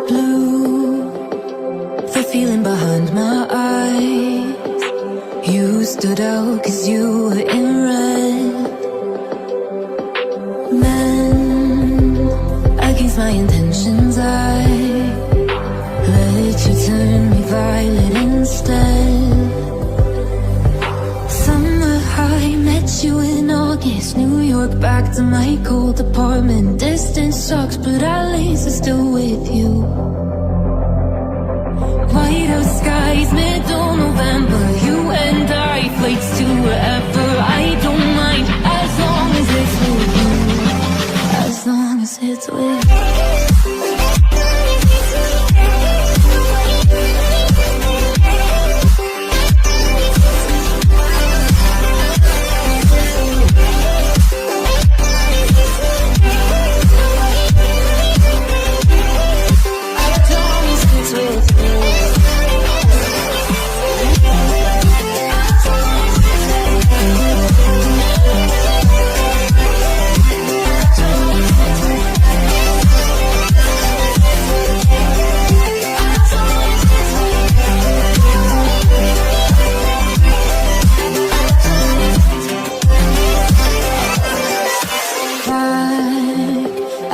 Blue, the feeling behind my eyes. You stood out 'cause you were in red. Men, against my intentions, I let you turn me violet instead. Summer high, met you in August. New York, back to my cold apartment. Distance sucks, but at least I'm still with you. White out skies, middle November. You and I, flights to wherever. I don't mind, as long as it's with you. As long as it's with you.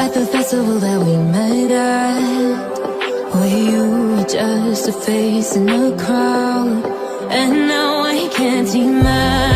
At the festival that we met at, where you were just a face in the crowd, and now I can't imagine